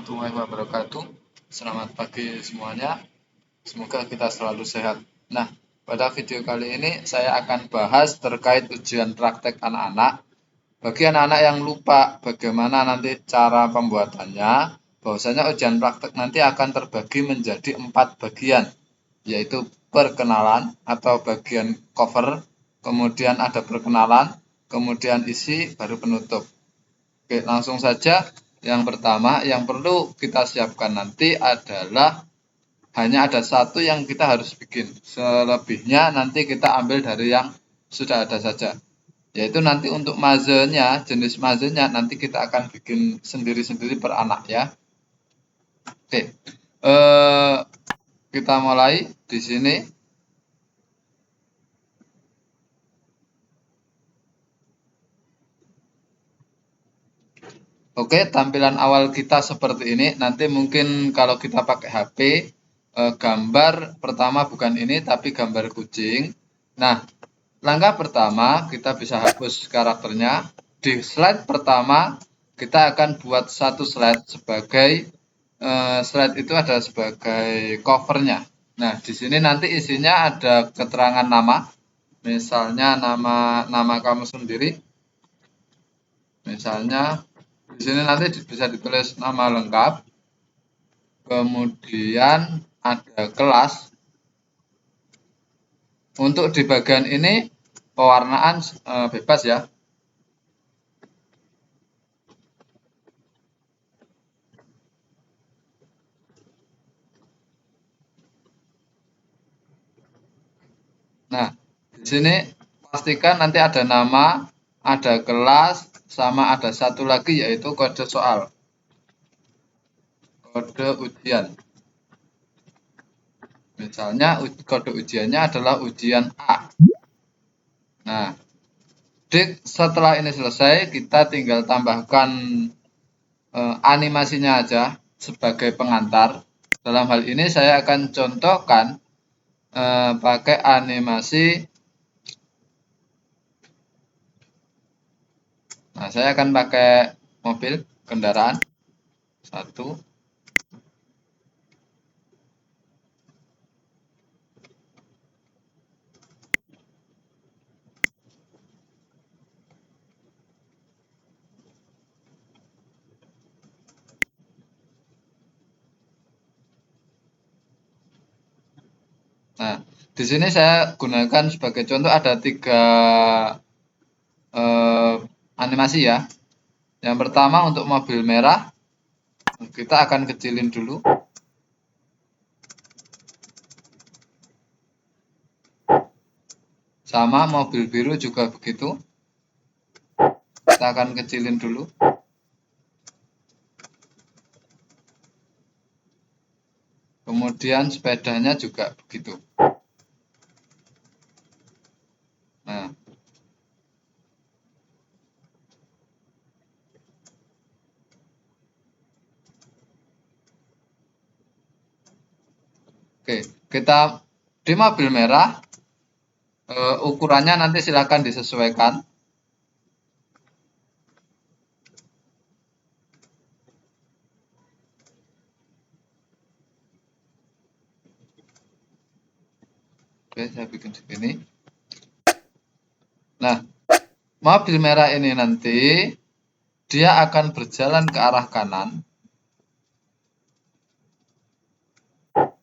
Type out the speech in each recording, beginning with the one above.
warahmatullahi wabarakatuh. Selamat pagi semuanya. Semoga kita selalu sehat. Nah, pada video kali ini saya akan bahas terkait ujian praktek anak-anak. Bagi anak-anak yang lupa bagaimana nanti cara pembuatannya, bahwasanya ujian praktek nanti akan terbagi menjadi 4 bagian, yaitu perkenalan atau bagian cover, kemudian ada perkenalan, kemudian isi, baru penutup. Oke, langsung saja. Yang pertama, yang perlu kita siapkan nanti adalah hanya ada satu yang kita harus bikin. Selebihnya nanti kita ambil dari yang sudah ada saja. Yaitu nanti untuk mazenya, jenis mazenya nanti kita akan bikin sendiri-sendiri per anak ya. Oke, kita mulai di sini. Oke, tampilan awal kita seperti ini. Nanti mungkin kalau kita pakai HP, gambar pertama bukan ini, tapi gambar kucing. Nah, langkah pertama kita bisa hapus karakternya. Di slide pertama, kita akan buat satu slide sebagai, slide itu ada sebagai covernya. Nah, di sini nanti isinya ada keterangan nama. Misalnya nama kamu sendiri. Misalnya di sini nanti bisa ditulis nama lengkap, kemudian ada kelas. Untuk di bagian ini pewarnaan bebas ya. Nah, di sini pastikan nanti ada nama, ada kelas, sama ada satu lagi yaitu kode soal. Kode ujian. Misalnya kode ujiannya adalah ujian A. Nah, setelah ini selesai, kita tinggal tambahkan animasinya aja sebagai pengantar. Dalam hal ini saya akan contohkan pakai animasi. Nah, saya akan pakai mobil kendaraan 1. Nah, di sini saya gunakan sebagai contoh ada 3 animasi ya. Yang pertama untuk mobil merah, kita akan kecilin dulu. Sama mobil biru juga begitu. Kita akan kecilin dulu. Kemudian sepedanya juga begitu. Nah, oke, kita di mobil merah ukurannya nanti silakan disesuaikan. Oke, saya bikin segini. Nah, mobil merah ini nanti dia akan berjalan ke arah kanan.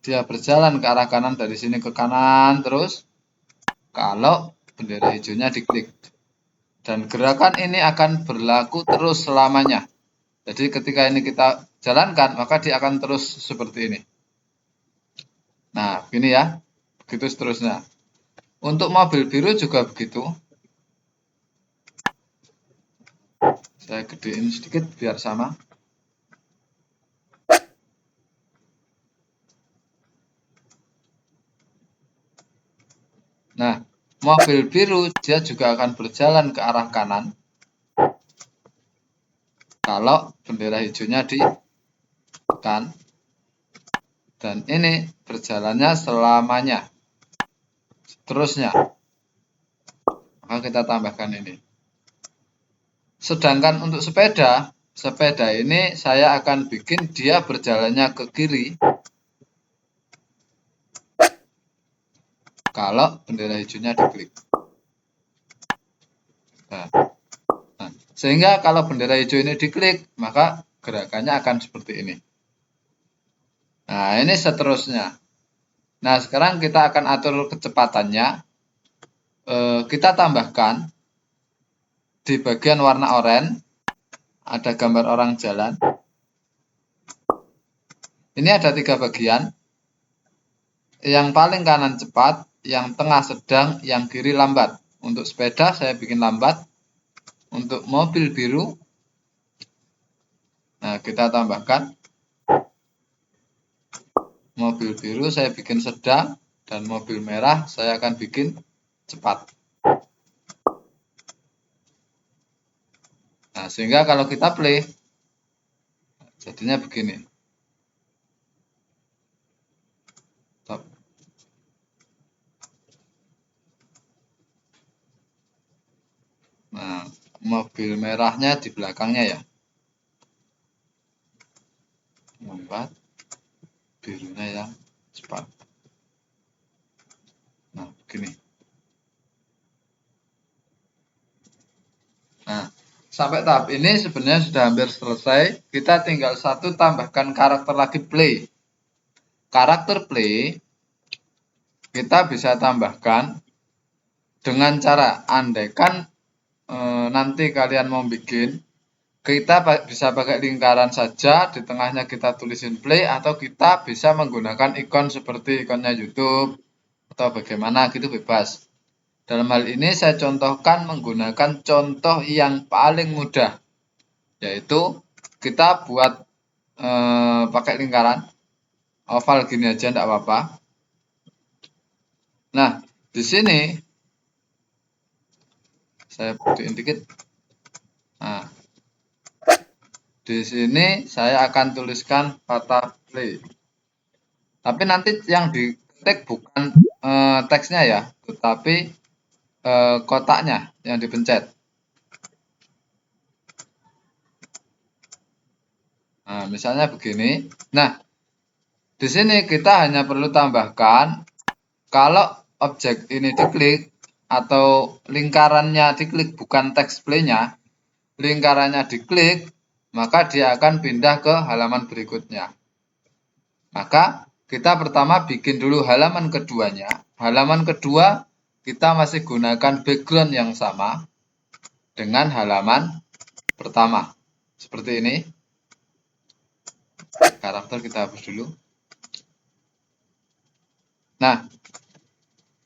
Dia berjalan ke arah kanan dari sini ke kanan terus. Kalau bendera hijaunya diklik. Dan gerakan ini akan berlaku terus selamanya. Jadi ketika ini kita jalankan, maka dia akan terus seperti ini. Nah, begini ya. Begitu seterusnya. Untuk mobil biru juga begitu. Saya gedein sedikit biar sama. Nah, mobil biru dia juga akan berjalan ke arah kanan. Kalau bendera hijaunya ditekan. Dan ini berjalannya selamanya. Seterusnya. Maka kita tambahkan ini. Sedangkan untuk sepeda, sepeda ini saya akan bikin dia berjalannya ke kiri kalau bendera hijaunya diklik. Nah, sehingga kalau bendera hijau ini diklik, maka gerakannya akan seperti ini. Nah, ini seterusnya. Nah, sekarang kita akan atur kecepatannya. Kita tambahkan di bagian warna oranye ada gambar orang jalan. Ini ada 3 bagian. Yang paling kanan cepat, yang tengah sedang, yang kiri lambat. Untuk sepeda saya bikin lambat. Untuk mobil biru, nah kita tambahkan. Mobil biru saya bikin sedang, dan mobil merah saya akan bikin cepat. Nah, sehingga kalau kita play, jadinya begini. Stop. Nah, mobil merahnya di belakangnya ya. Lambat, birunya yang cepat. Nah, begini. Nah, sampai tahap ini sebenarnya sudah hampir selesai. Kita tinggal satu tambahkan karakter lagi play. Karakter play kita bisa tambahkan dengan cara andaikan nanti kalian mau bikin, kita bisa pakai lingkaran saja, di tengahnya kita tulisin play, atau kita bisa menggunakan ikon seperti ikonnya YouTube atau bagaimana gitu, bebas. Dalam hal ini saya contohkan menggunakan contoh yang paling mudah, yaitu kita buat pakai lingkaran oval gini aja, tidak apa-apa. Nah, di sini saya butuhin dikit. Nah, di sini saya akan tuliskan kata play. Tapi nanti yang diketik bukan teksnya ya, tetapi kotaknya yang dipencet. Nah, misalnya begini. Nah, di sini kita hanya perlu tambahkan kalau objek ini diklik atau lingkarannya diklik, bukan teks play-nya, lingkarannya diklik, maka dia akan pindah ke halaman berikutnya. Maka kita pertama bikin dulu halaman keduanya. Halaman kedua kita masih gunakan background yang sama dengan halaman pertama. Seperti ini. Karakter kita hapus dulu. Nah,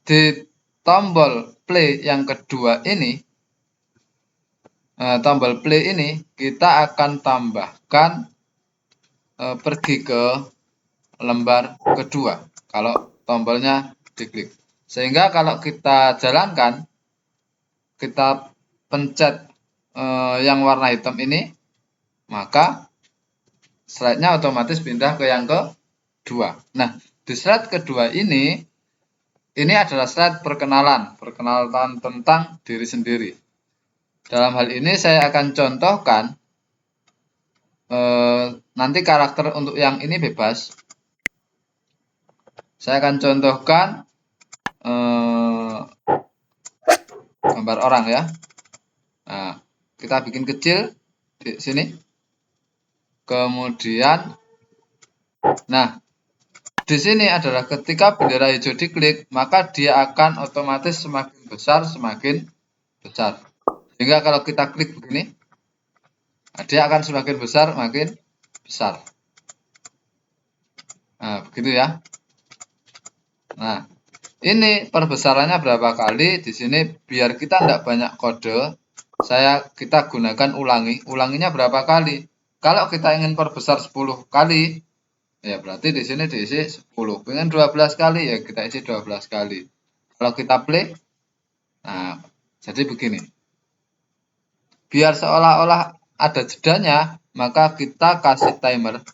di tombol play yang kedua ini, tombol play ini kita akan tambahkan pergi ke lembar kedua kalau tombolnya diklik. Sehingga kalau kita jalankan, kita pencet yang warna hitam ini, maka slide-nya otomatis pindah ke yang kedua. Nah, di slide kedua ini adalah slide perkenalan tentang diri sendiri. Dalam hal ini saya akan contohkan, nanti karakter untuk yang ini bebas. Saya akan contohkan gambar orang ya. Nah, kita bikin kecil di sini. Kemudian, nah, di sini adalah ketika bendera hijau diklik, maka dia akan otomatis semakin besar, semakin besar. Sehingga kalau kita klik begini, dia akan semakin besar, makin besar. Nah, begitu ya. Nah, ini perbesarannya berapa kali? Di sini biar kita tidak banyak kode, kita gunakan ulangi. Ulanginya berapa kali? Kalau kita ingin perbesar 10 kali, ya berarti di sini diisi 10. Pengen 12 kali, ya kita isi 12 kali. Kalau kita play, nah, jadi begini. Biar seolah-olah ada jedanya, maka kita kasih timer.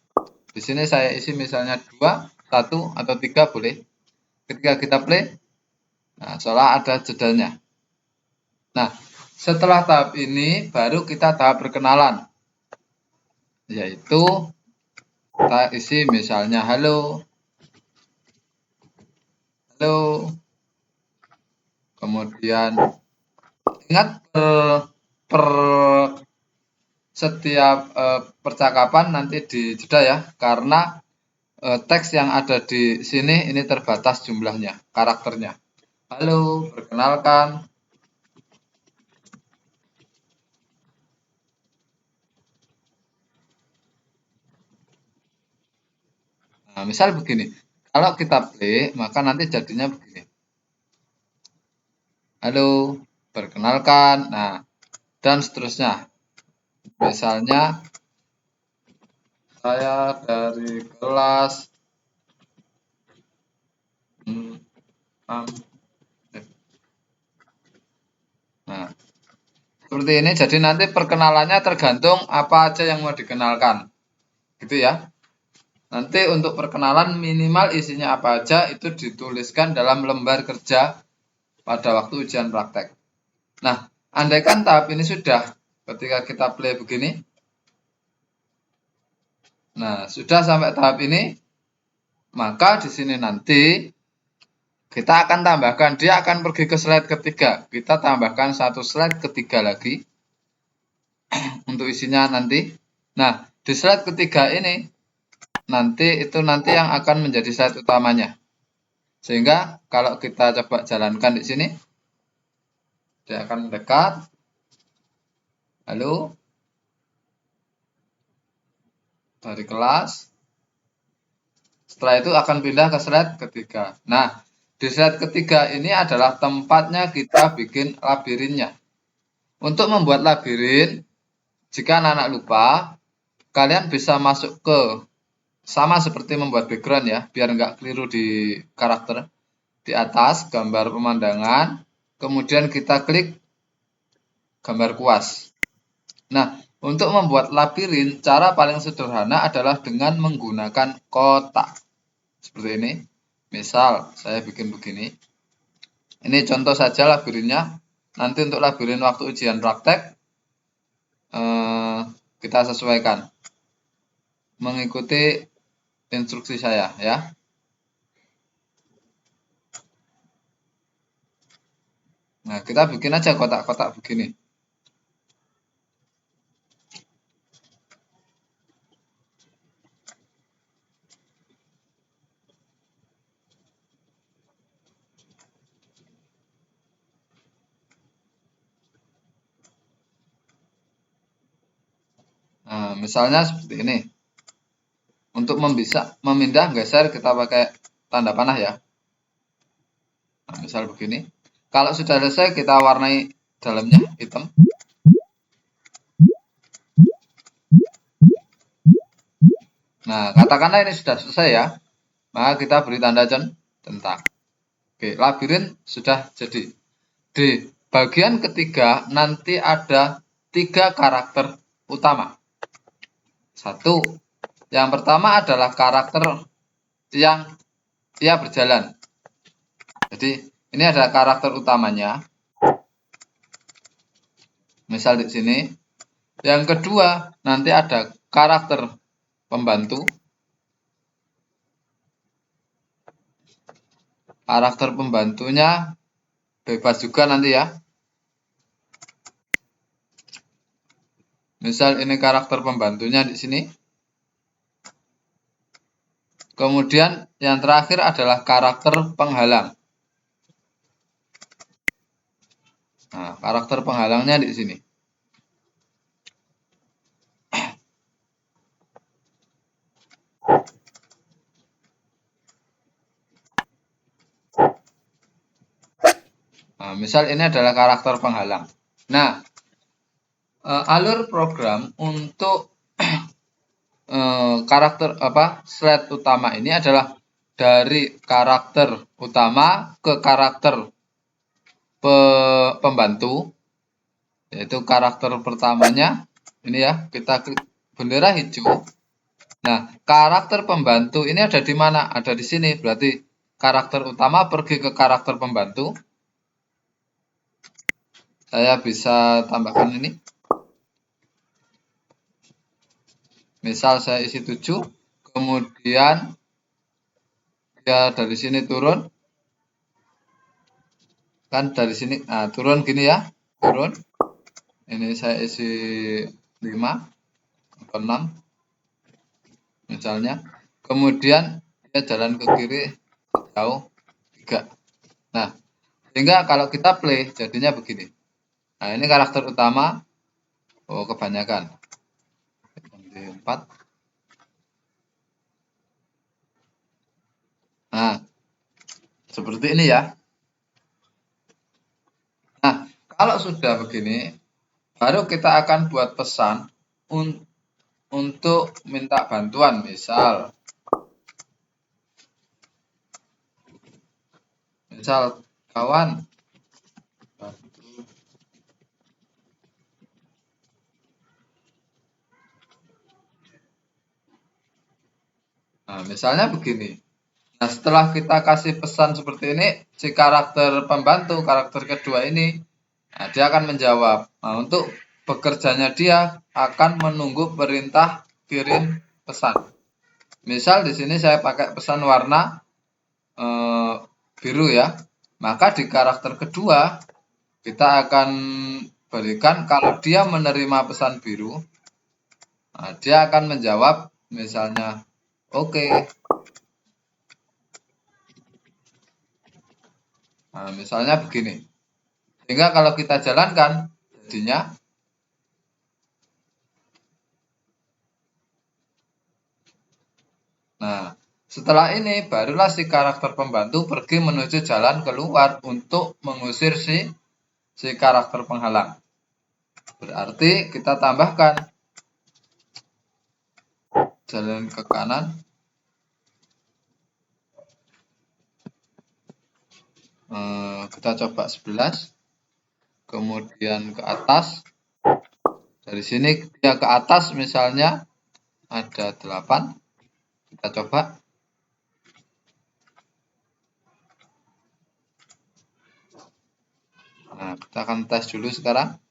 Di sini saya isi misalnya 2, 1, atau 3 boleh. Ketika kita play, nah, seolah ada jedanya. Nah, setelah tahap ini baru kita tahap perkenalan. yaitu kita isi misalnya halo, halo, kemudian ingat per setiap percakapan nanti dijeda ya, karena teks yang ada di sini ini terbatas jumlahnya, karakternya. Halo, perkenalkan. Nah, misal begini, kalau kita play, maka nanti jadinya begini. Halo, perkenalkan. Nah, dan seterusnya. Misalnya, saya dari kelas Nah, seperti ini. Jadi nanti perkenalannya tergantung apa aja yang mau dikenalkan. Gitu ya. Nanti untuk perkenalan minimal isinya apa aja itu dituliskan dalam lembar kerja pada waktu ujian praktek. Nah, andaikan tahap ini sudah ketika kita play begini. Nah, sudah sampai tahap ini, maka di sini nanti kita akan tambahkan, dia akan pergi ke slide ketiga. Kita tambahkan satu slide ketiga lagi untuk isinya nanti. Nah, di slide ketiga ini nanti yang akan menjadi slide utamanya. Sehingga kalau kita coba jalankan di sini, dia akan mendekat. Halo, dari kelas. Setelah itu akan pindah ke slide ketiga. Nah, di slide ketiga ini adalah tempatnya kita bikin labirinnya. Untuk membuat labirin, jika anak-anak lupa, kalian bisa masuk ke sama seperti membuat background ya, biar nggak keliru di karakter. Di atas gambar pemandangan, kemudian kita klik gambar kuas. Nah, untuk membuat labirin, cara paling sederhana adalah dengan menggunakan kotak. Seperti ini. Misal, saya bikin begini. Ini contoh saja labirinnya. Nanti untuk labirin waktu ujian praktek, kita sesuaikan. Mengikuti instruksi saya ya. Nah, kita bikin aja kotak-kotak begini. Nah, misalnya seperti ini. Untuk memindah geser kita pakai tanda panah ya. Nah, misal begini. Kalau sudah selesai kita warnai dalamnya hitam. Nah, katakanlah ini sudah selesai ya. Maka kita beri tanda centang. Oke, labirin sudah jadi. Di bagian ketiga nanti ada 3 karakter utama. 1. Yang pertama adalah karakter yang dia berjalan. Jadi ini adalah karakter utamanya. Misal di sini. Yang kedua nanti ada karakter pembantu. Karakter pembantunya bebas juga nanti ya. Misal ini karakter pembantunya di sini. Kemudian yang terakhir adalah karakter penghalang. Nah, karakter penghalangnya di sini. Nah, misal ini adalah karakter penghalang. Nah, alur program untuk karakter slide utama ini adalah dari karakter utama ke karakter pembantu, yaitu karakter pertamanya ini ya, kita klik bendera hijau. Nah, karakter pembantu ini ada di mana? Ada di sini, berarti karakter utama pergi ke karakter pembantu. Saya bisa tambahkan ini. Misal saya isi 7, kemudian dia dari sini turun, kan dari sini, nah turun gini ya, turun. Ini saya isi 5 atau 6 misalnya. Kemudian dia jalan ke kiri jauh 3. Nah, sehingga kalau kita play jadinya begini. Nah, ini karakter utama. Oh, kebanyakan. 4. Nah, seperti ini ya. Nah, kalau sudah begini, baru kita akan buat pesan untuk minta bantuan. Misal kawan, nah, misalnya begini. Nah, setelah kita kasih pesan seperti ini, si karakter pembantu, karakter kedua ini, nah, dia akan menjawab. Nah, untuk bekerjanya dia akan menunggu perintah kirim pesan. Misal di sini saya pakai pesan warna biru ya. Maka di karakter kedua kita akan berikan kalau dia menerima pesan biru, nah, dia akan menjawab misalnya oke. Nah, misalnya begini. Sehingga kalau kita jalankan jadinya nah, setelah ini barulah si karakter pembantu pergi menuju jalan keluar untuk mengusir si karakter penghalang. Berarti kita tambahkan jalan ke kanan, kita coba 11, kemudian ke atas. Dari sini dia ke atas misalnya ada 8. Kita coba. Nah, kita akan tes dulu sekarang.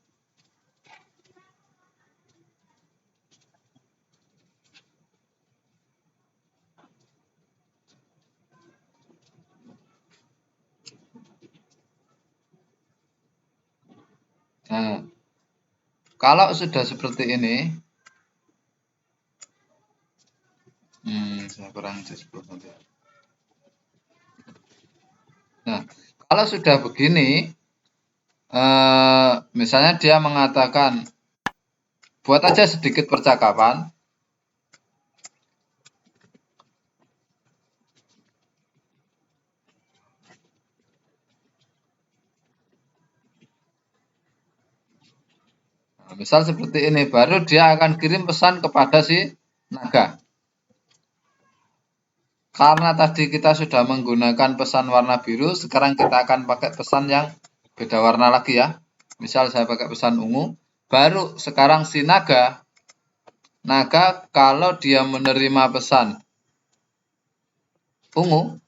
Nah, kalau sudah seperti ini, saya kurang sebut nanti. Nah, kalau sudah begini, misalnya dia mengatakan, buat aja sedikit percakapan. Nah, misal seperti ini, baru dia akan kirim pesan kepada si naga. Karena tadi kita sudah menggunakan pesan warna biru, sekarang kita akan pakai pesan yang beda warna lagi ya. Misal saya pakai pesan ungu, baru sekarang si naga kalau dia menerima pesan ungu,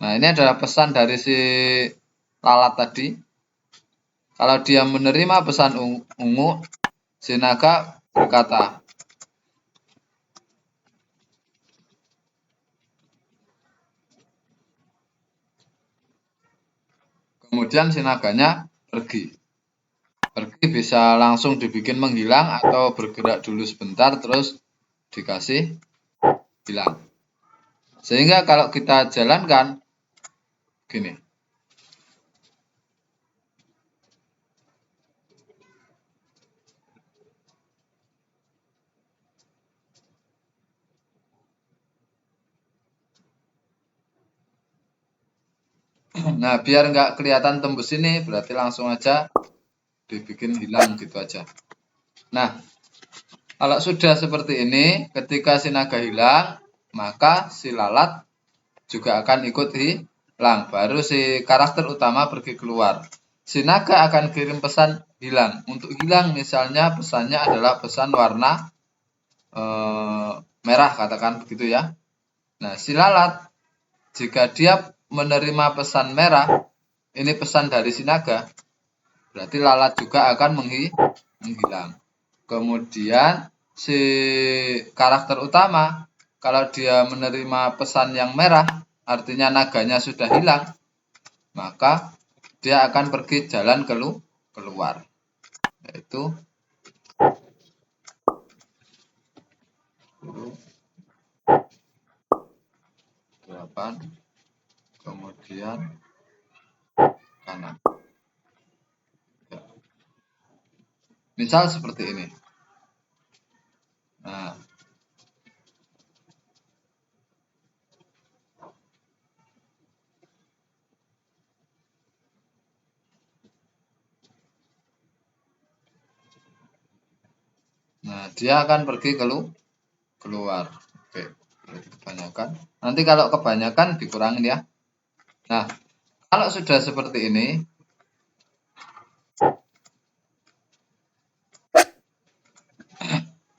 nah ini adalah pesan dari si lalat tadi. Kalau dia menerima pesan ungu, si naga berkata, kemudian si naganya pergi. Pergi bisa langsung dibikin menghilang atau bergerak dulu sebentar terus dikasih hilang. Sehingga kalau kita jalankan gini. Nah, biar nggak kelihatan tembus ini, berarti langsung aja dibikin hilang gitu aja. Nah, kalau sudah seperti ini, ketika si naga hilang, maka si lalat juga akan ikut hilang. Baru si karakter utama pergi keluar. Si naga akan kirim pesan hilang. Untuk hilang misalnya pesannya adalah pesan warna merah, katakan begitu ya. Nah, si lalat jika dia menerima pesan merah, ini pesan dari si naga, berarti lalat juga akan menghilang. Kemudian si karakter utama, kalau dia menerima pesan yang merah, artinya naganya sudah hilang, maka dia akan pergi jalan keluar, yaitu 8, kemudian kanan. Misal seperti ini. Nah, dia akan pergi keluar. Oke, berarti kebanyakan. Nanti kalau kebanyakan dikurangin ya. Nah, kalau sudah seperti ini,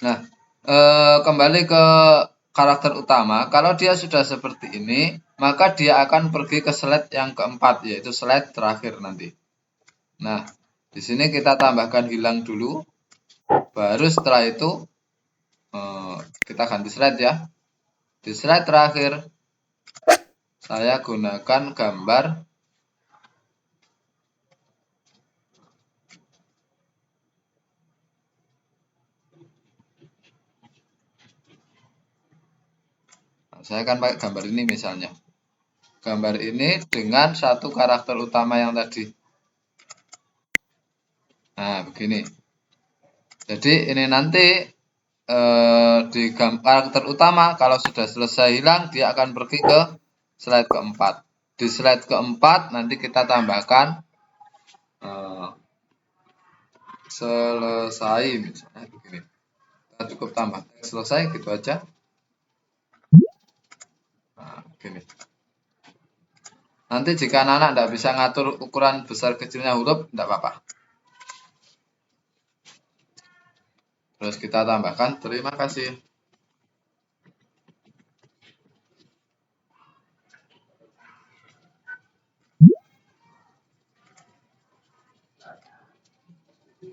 nah, kembali ke karakter utama. Kalau dia sudah seperti ini, maka dia akan pergi ke slide yang keempat, yaitu slide terakhir nanti. Nah, di sini kita tambahkan hilang dulu, baru setelah itu kita ganti slide ya. Di slide terakhir, saya gunakan gambar saya akan pakai gambar ini misalnya. Gambar ini dengan satu karakter utama yang tadi. Nah, begini. Jadi ini nanti di karakter utama kalau sudah selesai hilang, dia akan pergi ke slide keempat. Di slide keempat nanti kita tambahkan selesai misalnya begini. Kita cukup tambah selesai gitu aja. Nah, begini. Nanti jika anak-anak tidak bisa ngatur ukuran besar kecilnya huruf, tidak apa-apa. Terus kita tambahkan terima kasih.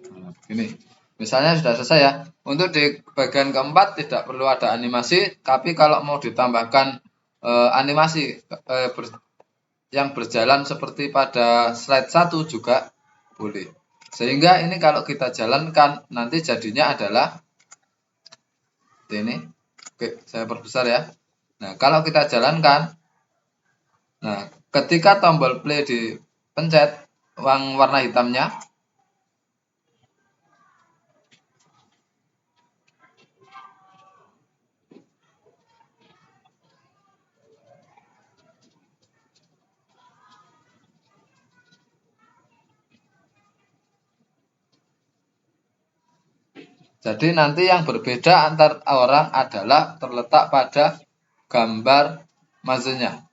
Nah, ini misalnya sudah selesai ya. Untuk di bagian keempat tidak perlu ada animasi, tapi kalau mau ditambahkan animasi yang berjalan seperti pada slide 1 juga boleh. Sehingga ini kalau kita jalankan nanti jadinya adalah ini. Oke, saya perbesar ya. Nah, kalau kita jalankan, nah ketika tombol play dipencet warna hitamnya, jadi nanti yang berbeda antar orang adalah terletak pada gambar mazenya.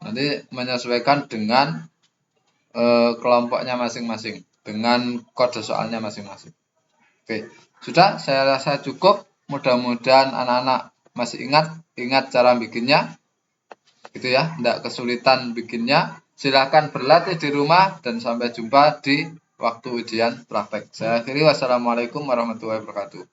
Nanti menyesuaikan dengan kelompoknya masing-masing, dengan kode soalnya masing-masing. Oke, sudah saya rasa cukup. Mudah-mudahan anak-anak masih ingat cara bikinnya. Gitu ya, tidak kesulitan bikinnya. Silakan berlatih di rumah dan sampai jumpa di waktu ujian praktek. Saya akhiri, wassalamualaikum warahmatullahi wabarakatuh.